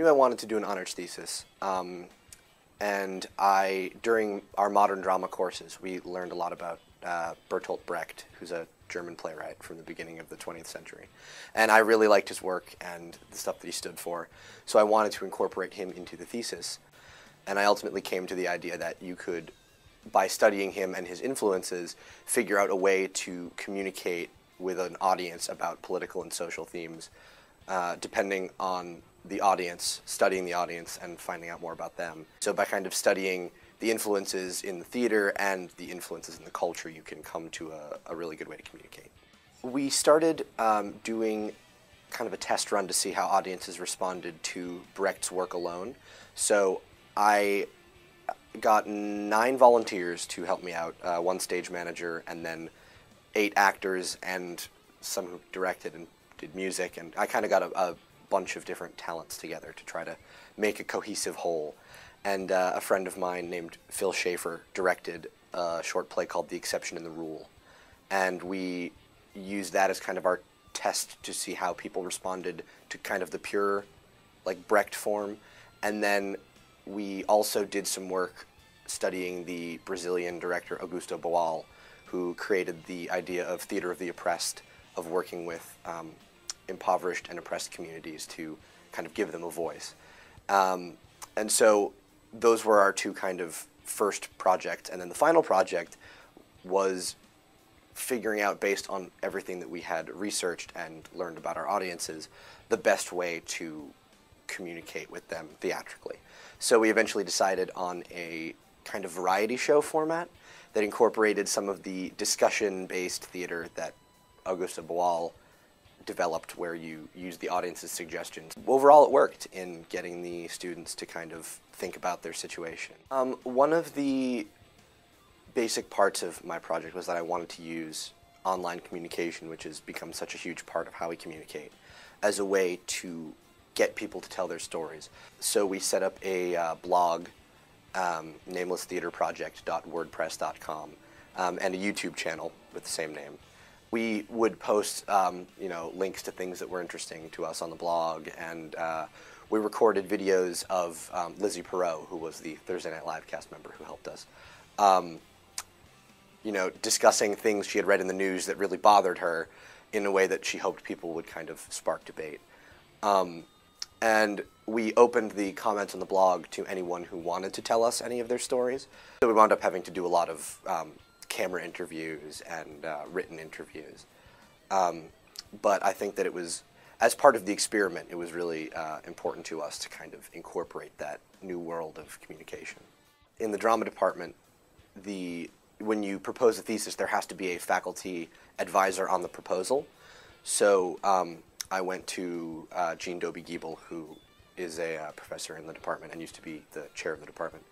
knew I wanted to do an honors thesis, and during our modern drama courses, we learned a lot about Bertolt Brecht, who's a German playwright from the beginning of the 20th century. And I really liked his work and the stuff that he stood for, so I wanted to incorporate him into the thesis. And I ultimately came to the idea that you could, by studying him and his influences, figure out a way to communicate with an audience about political and social themes, depending on the audience, studying the audience and finding out more about them. So by kind of studying the influences in the theater and the influences in the culture, you can come to a really good way to communicate. We started doing kind of a test run to see how audiences responded to Brecht's work alone. So I got 9 volunteers to help me out, 1 stage manager, and then 8 actors and some who directed and did music, and I kind of got a bunch of different talents together to try to make a cohesive whole. And a friend of mine named Phil Schaefer directed a short play called The Exception in the Rule, and we used that as kind of our test to see how people responded to kind of the pure, like, Brecht form. And then we also did some work studying the Brazilian director Augusto Boal, who created the idea of theater of the oppressed, of working with impoverished and oppressed communities to kind of give them a voice. And so those were our 2 kind of first projects, and then the final project was figuring out, based on everything that we had researched and learned about our audiences, the best way to communicate with them theatrically. So we eventually decided on a kind of variety show format that incorporated some of the discussion-based theater that Augusto Boal developed, where you use the audience's suggestions. Overall, it worked in getting the students to kind of think about their situation. One of the basic parts of my project was that I wanted to use online communication, which has become such a huge part of how we communicate, as a way to get people to tell their stories. So we set up a blog, namelesstheatreproject.wordpress.com, and a YouTube channel with the same name. We would post links to things that were interesting to us on the blog, and we recorded videos of Lizzie Perot, who was the Thursday Night Live cast member who helped us, discussing things she had read in the news that really bothered her in a way that she hoped people would kind of spark debate. And we opened the comments on the blog to anyone who wanted to tell us any of their stories. So we wound up having to do a lot of camera interviews and written interviews. But I think that it was, as part of the experiment, it was really important to us to kind of incorporate that new world of communication. In the drama department, when you propose a thesis, there has to be a faculty advisor on the proposal. So I went to Jean Dobie-Giebel, who is a professor in the department and used to be the chair of the department,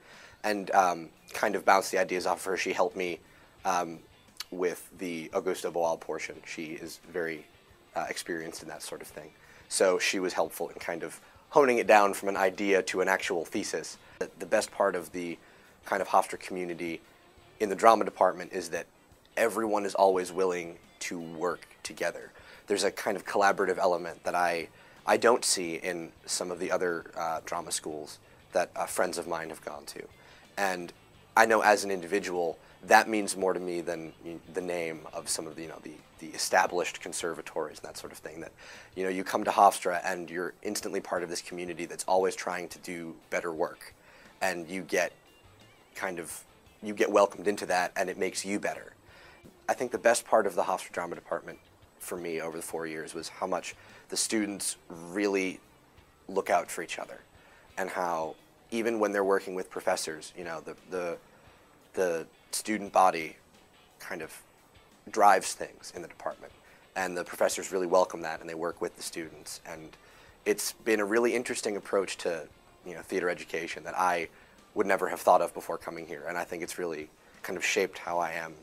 and kind of bounced the ideas off of her. She helped me with the Augusto Boal portion. She is very experienced in that sort of thing. So she was helpful in kind of honing it down from an idea to an actual thesis. The best part of the kind of Hofstra community in the drama department is that everyone is always willing to work together. There's a kind of collaborative element that I don't see in some of the other drama schools that friends of mine have gone to. And I know as an individual, that means more to me than the name of some of the established conservatories and that sort of thing. That you come to Hofstra and you're instantly part of this community that's always trying to do better work, and you get welcomed into that, and it makes you better. I think the best part of the Hofstra Drama Department for me over the 4 years was how much the students really look out for each other, and how even when they're working with professors, the student body kind of drives things in the department, and the professors really welcome that, and they work with the students. And it's been a really interesting approach to theater education that I would never have thought of before coming here, and I think it's really kind of shaped how I am